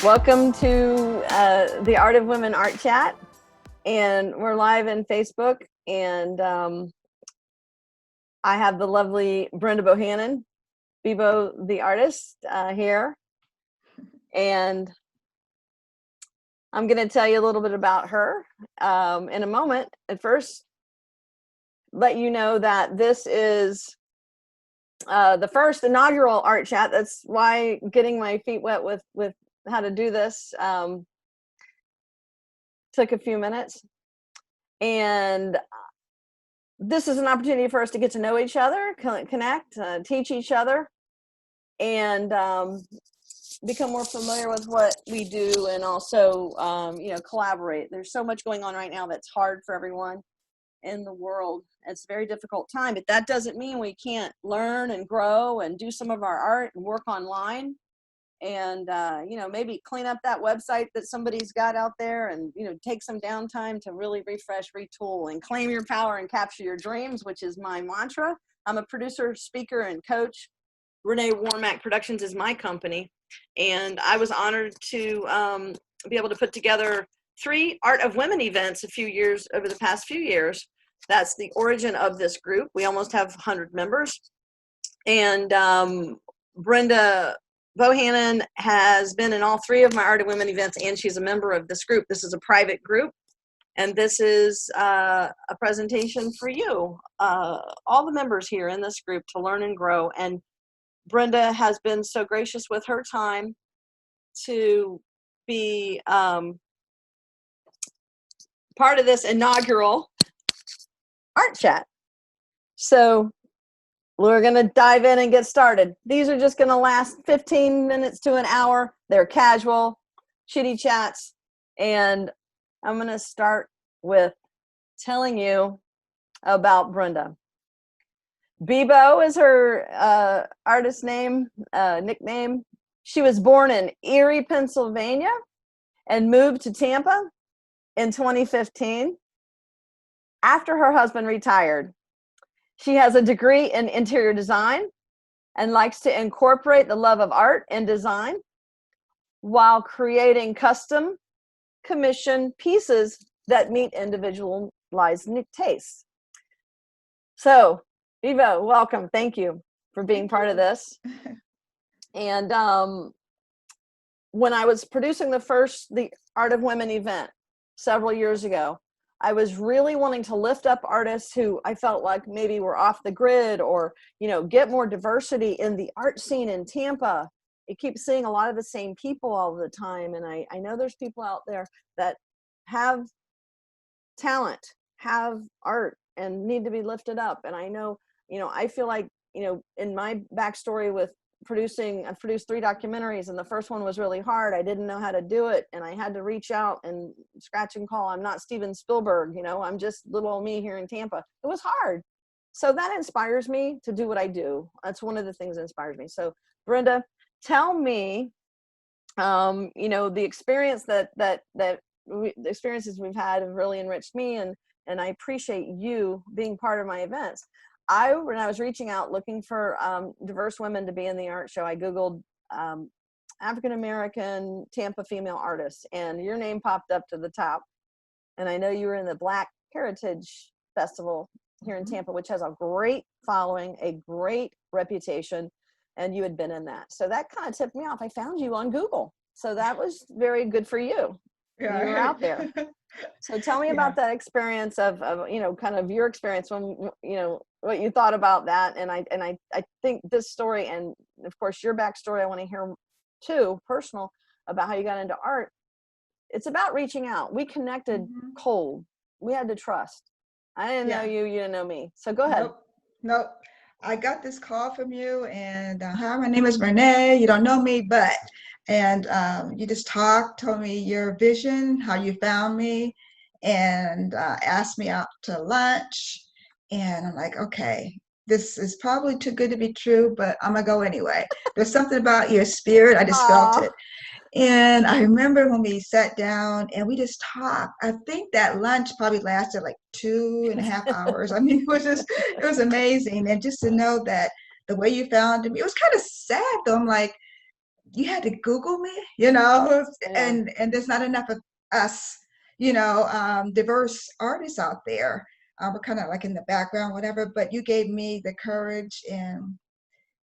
Welcome to the Art of Women Art Chat, and we're live in Facebook, and I have the lovely Brenda Bohannon, Bbo The Artist, here, and I'm going to tell you a little bit about her in a moment. At first, let you know that this is the first inaugural Art Chat. That's why getting my feet wet with how to do this took a few minutes, and this is an opportunity for us to get to know each other, connect, teach each other, and become more familiar with what we do, and also collaborate. There's so much going on right now that's hard for everyone in the world. It's a very difficult time, but that doesn't mean we can't learn and grow and do some of our art and work online, and maybe clean up that website that somebody's got out there, and take some downtime to really refresh, retool, and claim your power and capture your dreams, which is my mantra. I'm a producer, speaker, and coach. Renee Warmack Productions is my company, and I was honored to be able to put together 3 Art of Women events over the past few years. That's the origin of this group. We almost have 100 members, and Brenda Bohannon has been in all 3 of my Art of Women events, and she's a member of this group. This is a private group, and this is a presentation for you, all the members here in this group, to learn and grow. And Brenda has been so gracious with her time to be part of this inaugural Art Chat. So we're going to dive in and get started. These are just going to last 15 minutes to an hour. They're casual, chitty chats. And I'm going to start with telling you about Brenda. Bbo is her artist name, nickname. She was born in Erie, Pennsylvania, and moved to Tampa in 2015 after her husband retired. She has a degree in interior design and likes to incorporate the love of art and design while creating custom commission pieces that meet individualized tastes. So, Bbo, welcome. Thank you for being part of this. And when I was producing the Art of Women event several years ago, I was really wanting to lift up artists who I felt like maybe were off the grid, or, get more diversity in the art scene in Tampa. You keep seeing a lot of the same people all the time. And I know there's people out there that have talent, have art, and need to be lifted up. And I know, I feel like, in my backstory with I've produced 3 documentaries, and the first one was really hard. I didn't know how to do it, and I had to reach out and scratch and call. I'm not Steven Spielberg, I'm just little old me here in Tampa. It was hard. So that inspires me to do what I do. That's one of the things that inspires me. So Brenda, tell me, the experience the experiences we've had have really enriched me, and I appreciate you being part of my events. When I was reaching out looking for diverse women to be in the art show, I Googled African-American Tampa female artists, and your name popped up to the top. And I know you were in the Black Heritage Festival here in Tampa, which has a great following, a great reputation, and you had been in that. So that kind of tipped me off. I found you on Google. So that was very good for you. Yeah. You were out there. So tell me about that experience of kind of your experience when, what you thought about that. And I think this story, and of course your backstory, I want to hear too, personal, about how you got into art. It's about reaching out. We connected cold. We had to trust. I didn't know you, you didn't know me. So go ahead. Nope. I got this call from you, and hi, my name is Renee. You don't know me, but, and you just told me your vision, how you found me, and asked me out to lunch. And I'm like, okay, this is probably too good to be true, but I'm gonna go anyway. There's something about your spirit. I just felt it. And I remember when we sat down and we just talked. I think that lunch probably lasted like 2.5 hours. I mean, it was amazing. And just to know that the way you found me, it was kind of sad though. I'm like, you had to Google me, you know, Yeah. and there's not enough of us, diverse artists out there. We're kind of like in the background, whatever, but you gave me the courage and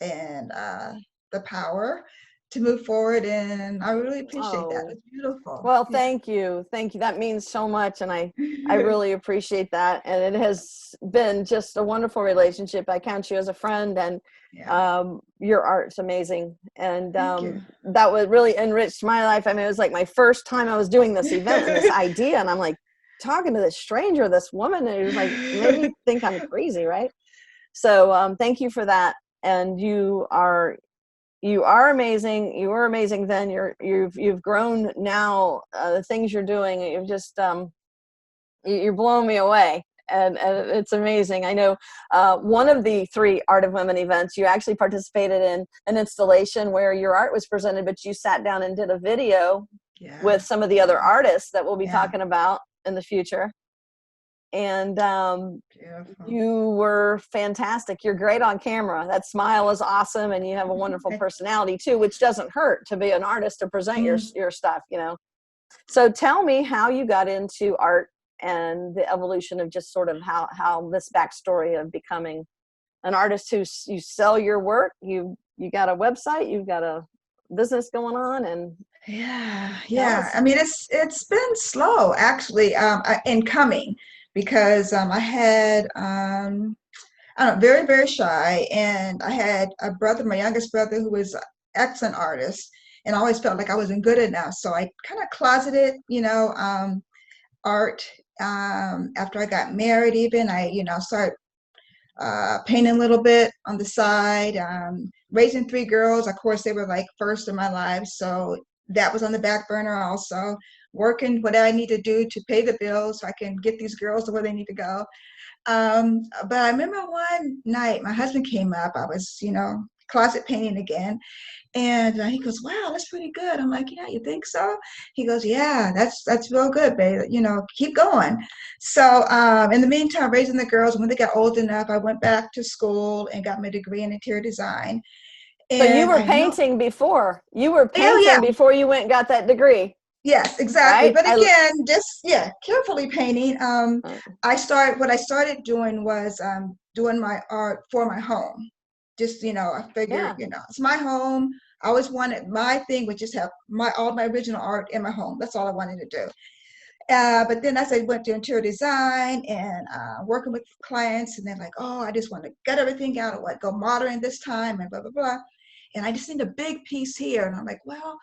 the power to move forward, and I really appreciate that. Oh, It's beautiful. well, Yeah. thank you. Thank you. That means so much. And I really appreciate that. And it has been just a wonderful relationship. I count you as a friend, and Yeah. your art's amazing. And Thank you. that was really enriched my life. I mean, it was like my first time I was doing this event and this idea. And I'm like talking to this stranger, this woman, and it was like, made me think I'm crazy. Right. So thank you for that. And you are amazing. You were amazing then. You've grown now. The things you're doing, you've just you're blowing me away, and it's amazing. I know one of the 3 Art of Women events, you actually participated in an installation where your art was presented, but you sat down and did a video Yeah. with some of the other artists that we'll be Yeah. talking about in the future. And Beautiful. you were fantastic. You're great on camera. That smile is awesome, and you have a wonderful personality too, which doesn't hurt to be an artist to present your stuff, you know. So tell me how you got into art and the evolution of just sort of how this backstory of becoming an artist who you sell your work. You got a website, you've got a business going on, and Yeah, tell yeah. us. I mean, it's been slow actually, in coming because I had I don't know, very, very shy, and I had a brother, my youngest brother, who was an excellent artist, and I always felt like I wasn't good enough. So I kind of closeted, art. After I got married, even I started painting a little bit on the side. Raising 3 girls, of course, they were like first in my life, so that was on the back burner also. Working what I need to do to pay the bills so I can get these girls to where they need to go. But I remember one night my husband came up. I was, closet painting again, and he goes, "Wow, that's pretty good." I'm like, "Yeah, you think so?" He goes, "Yeah, that's real good, babe. Keep going." So in the meantime, raising the girls, when they got old enough, I went back to school and got my degree in interior design. So you And were I know, painting before. You were oh painting yeah, before you went and got that degree, yes, exactly. right? But again, just yeah, carefully painting. Uh, What I started doing was doing my art for my home. Just I figured, yeah. it's my home. I always wanted my thing would just have all my original art in my home. That's all I wanted to do. But then as I went to interior design and working with clients, and they're like, "Oh, I just want to gut everything out. I want to go modern this time," and blah blah blah. And I just need a big piece here. And I'm like, "Well,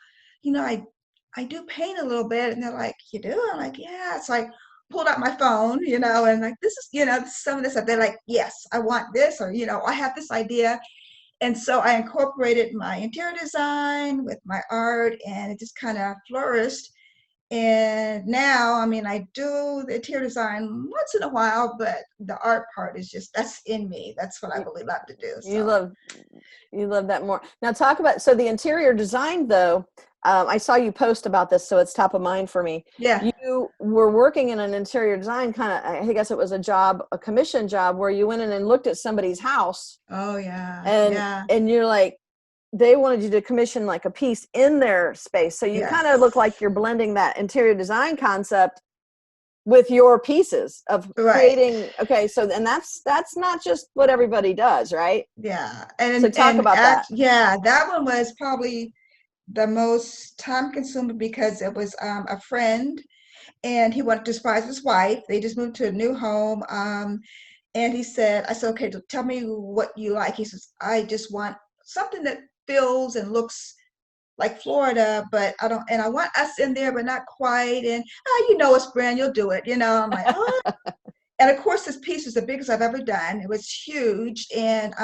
I do paint a little bit." And they're like, "You do?" I'm like, "Yeah." So I pulled out my phone, and like, this is some of this stuff. They're like, "Yes, I want this," or I have this idea. And so I incorporated my interior design with my art, and it just kind of flourished. And now, I mean, I do the interior design once in a while, but the art part is that's in me. That's what I You, really love to do. you So, love you love that more. Now talk about, so the interior design though, I saw you post about this, so it's top of mind for me. yeah. You were working in an interior design kind of, I guess it was a commission job where you went in and looked at somebody's house, Oh, yeah. and Yeah. you're like, they wanted you to commission like a piece in their space. So you kind of look Yes. like you're blending that interior design concept with your pieces of Right. creating. Okay. So, and that's not just what everybody does, right? Yeah. So talk about that. Yeah, that one was probably the most time consuming because it was a friend, and he wanted to surprise his wife. They just moved to a new home. And I said, "Okay, tell me what you like." He says, "I just want something that feels and looks like Florida, but I don't, and I want us in there, but not quite. And it's Brand, you'll do it." I'm like, "Oh." And of course, this piece was the biggest I've ever done. It was huge. And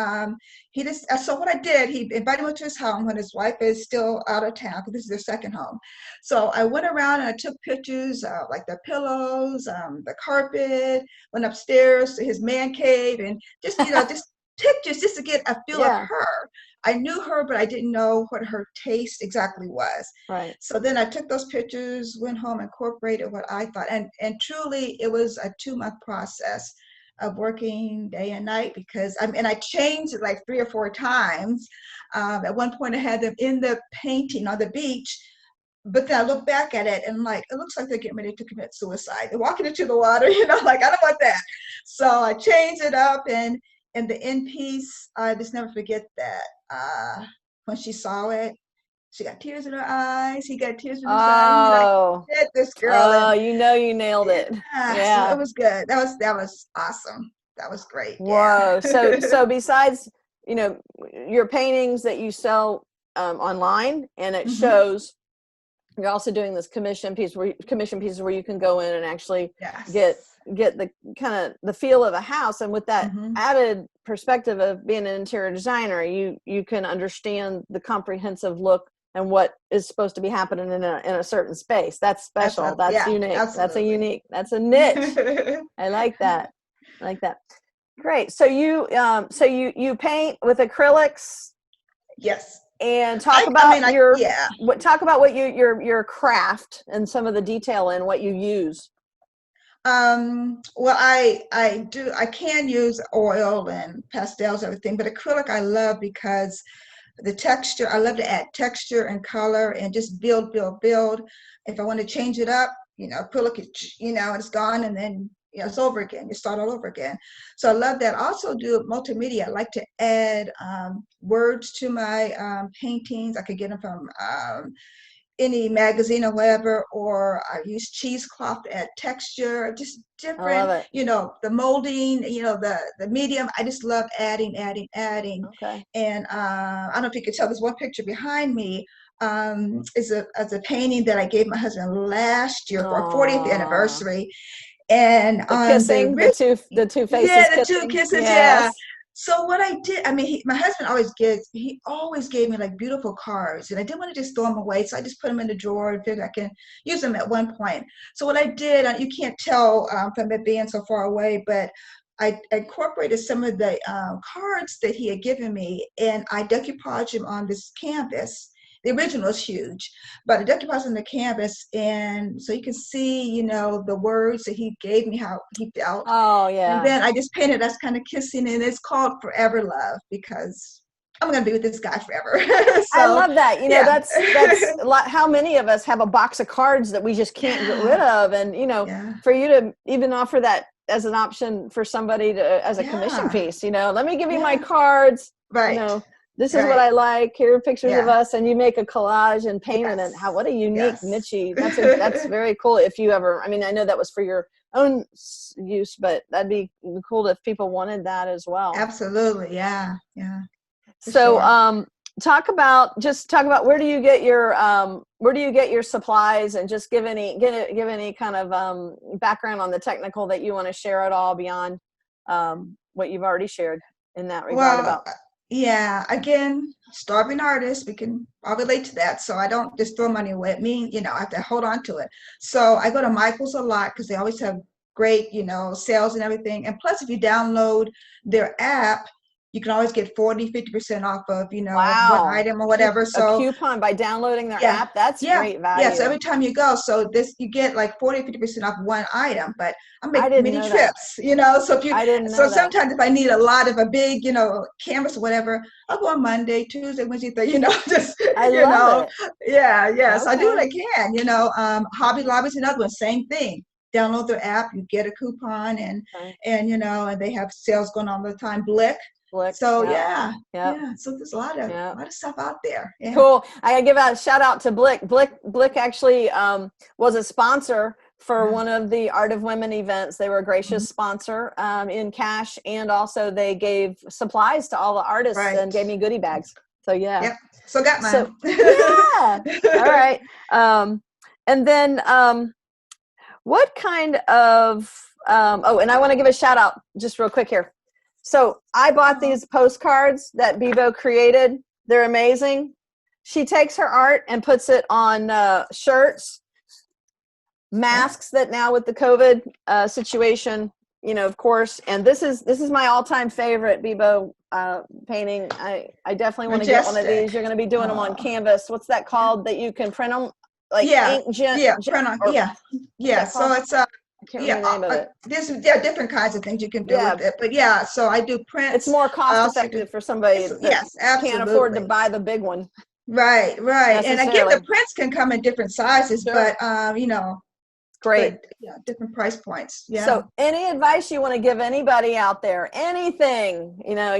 he just, so what I did, he invited me to his home when his wife is still out of town, because this is their second home. So I went around and I took pictures of like the pillows, the carpet, went upstairs to his man cave, and just pictures just to get a feel of Yeah. her. I knew her, but I didn't know what her taste exactly was. Right. So then I took those pictures, went home, incorporated what I thought, and truly it was a 2-month process of working day and night because and I changed it like 3 or 4 times. At one point I had them in the painting on the beach, but then I look back at it and I'm like, it looks like they're getting ready to commit suicide. They're walking into the water, like I don't want that. So I changed it up, and the end piece, I just never forget that. When she saw it, she got tears in her eyes. He got tears in his eyes. He's like, Oh, "Hit this girl!" oh, And you nailed it. so it Yeah. was good. That was awesome. That was great. Whoa. Yeah. So besides, your paintings that you sell online, and it Hmm. shows, you're also doing this commission pieces where you can go in and actually get Yes. the kind of the feel of a house. And with that Hmm. added perspective of being an interior designer, you can understand the comprehensive look and what is supposed to be happening in a certain space. That's special. That's Yeah, unique. absolutely. That's a niche. I like that. I like that. Great. So you paint with acrylics, Yes. and I mean, yeah. talk about what your craft and some of the detail in what you use. Well, I can use oil and pastels, everything, but acrylic I love because the texture, I love to add texture and color and just build, build, build. If I want to change it up, acrylic, it's gone, and then it's over again. You start all over again. So I love that. I also do multimedia. I like to add words to my paintings. I could get them from any magazine or whatever, or I use cheesecloth to add texture, just I love different, it. the molding, the medium. I just love adding, adding, adding. Okay. And I don't know if you could tell, this one picture behind me is a painting that I gave my husband last year for our 40th Aww. anniversary. And The on kissing, the two faces yeah, the two kissing. kisses, yeah. Yes. So what I did, I mean, my husband he always gave me like beautiful cards, and I didn't want to just throw them away, so I just put them in the drawer and figured I can use them at one point. So what I did, you can't tell from it being so far away, but I incorporated some of the cards that he had given me, and I decoupaged them on this canvas. The original is huge, but I decoupaged on the canvas, and so you can see, the words that he gave me, how he felt. Oh And yeah. then I just painted us kind of kissing, and it's called Forever Love because I'm gonna be with this guy forever. I So love that. yeah. That's a lot. How many of us have a box of cards that we just can't get rid Yeah, of? And yeah, for you to even offer that as an option for somebody to as a commission yeah, piece, let me give you my yeah. cards. You Right, know, this is what right. I like. Here are pictures of Yeah, us, and you make a collage and paint it. And yes, what a unique yes. niche. That's very cool. If you ever, I mean, I know that was for your own use, but that'd be cool if people wanted that as well. Absolutely, yeah, yeah, for So, sure. talk about where do you get your supplies, and just give any kind of background on the technical that you want to share at all beyond what you've already shared in that regard Well, about. yeah, again, starving artist, we can all relate to that. So I don't just throw money away. It means, I have to hold on to it. So I go to Michael's a lot because they always have great, sales and everything. And plus, if you download their app, you can always get 40, 50% off of, one Wow, item or whatever. a So coupon by downloading their yeah, app. That's yeah, great yeah. So value. every time you go, so this you get like 40, 50% off one item, but I I make didn't many know that. trips, So I didn't so know that. sometimes if I need a lot of a big, canvas or whatever, I'll go on Monday, Tuesday, Wednesday, Thursday, just, I love it. yeah, yeah. So I do what Okay. I can, Hobby Lobby's another one, same thing. Download their app, you get a coupon, Okay. and they have sales going on all the time. Blick. Click. So Yep. yeah, Yep. yeah. So there's a Yep. lot of stuff out there. Yeah. Cool. I gotta give a shout out to Blick. Blick actually was a sponsor for Uh-huh. one of the Art of Women events. They were a Mhm. gracious sponsor in cash, and also they gave supplies to all the artists and Right. gave me goodie bags. So yeah. Yep. So got So mine. yeah. All right. And then what kind of oh, and I want to give a shout out just real quick here. So I bought Oh, these postcards that Bbo created. They're amazing. She takes her art and puts it on shirts, yeah. masks that now with the COVID situation, of course. And this is my all-time favorite Bbo painting. I definitely want to get one of Majestic. these. You're going to be doing them on Oh, canvas. What's that yeah. called that you can print them like Yeah. inkjet? Yeah. Print on. Or Yeah. what's Yeah. that So called? it's I can't remember the name of it. There are different kinds of things you can do Yeah. with it, but yeah, so I do prints. It's more I cost also do, effective for somebody that yes, can't afford to absolutely. buy the big one Right, right. And again, necessarily. the prints can come in different sizes, Sure. but you know, Great. but yeah, different price points. Yeah. So any advice you want to give anybody out there, anything, you know,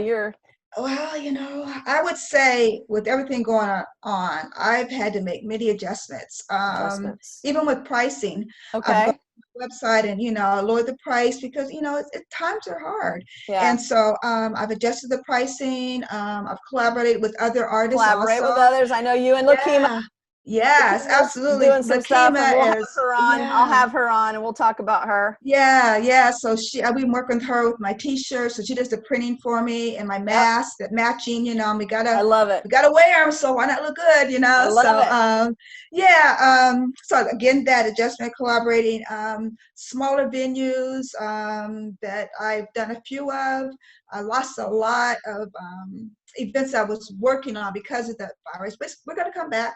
Well, you know, I would say with everything going on, I've had to make many adjustments. adjustments. Even with pricing, I've gone Okay. to the website and, you know, lowered the price because, you know, times are hard. Yeah. And so I've adjusted the pricing. I've collaborated with other artists Collaborate with also. others. I know you and Lakima. Yeah. Yes, Lakima's absolutely. doing some stuff, and we'll Lakima have is, her on. I'll yeah. have her on, and we'll talk about her. Yeah, yeah. So I've been working with her with my t-shirts. So she does the printing for me and my Yep. mask, that matching, you know, I love it. we gotta wear them. So why not look good, you I know? love So, it. yeah. So again, that adjustment, collaborating, smaller venues, that I've done a few of. I lost a lot of, events I was working on because of the virus, but we're gonna come back.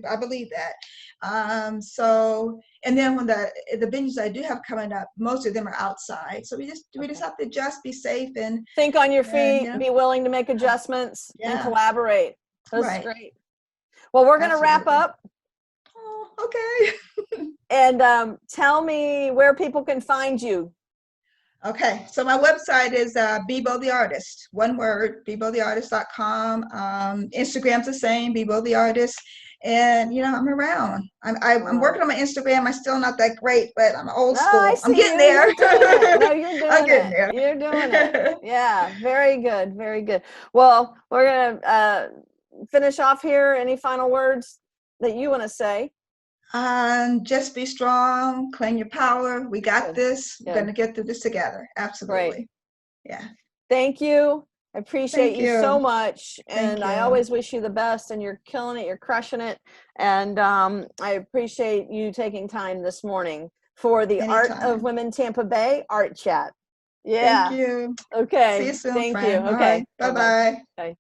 I believe that. So, and then when the venues I do have coming up, most of them are outside. So we just have to just be safe and Think on your you feet, know, be willing to make adjustments, and yeah, collaborate. That's right, great. Well, we're going to wrap absolutely. up, Oh, okay. and tell me where people can find you. Okay, so my website is Bbo The Artist, one word, bbotheartist.com. Instagram's the same, Bbo The Artist. And, you know, I'm around. I'm Uh, working on my Instagram. I'm still not that great, but I'm old I school. I'm see getting you. there. You're doing it. No, you're I'm doing getting it. there. You're doing it. Yeah, very good. Very good. Well, we're going to finish off here. Any final words that you want to say? Just be strong, claim your power. We got Good. this. We're going Good. to get through this together. Great. Absolutely. Yeah. Thank you. I appreciate Thank you so you. much. Thank And I you. always wish you the best, and you're killing it. You're crushing it. And I appreciate you taking time this morning for the Art of Anytime. Women Tampa Bay Art Chat. Thank Yeah. you. See you Okay. soon, Thank you. friend. All right. Okay. Bye-bye. Bye-bye. Bye.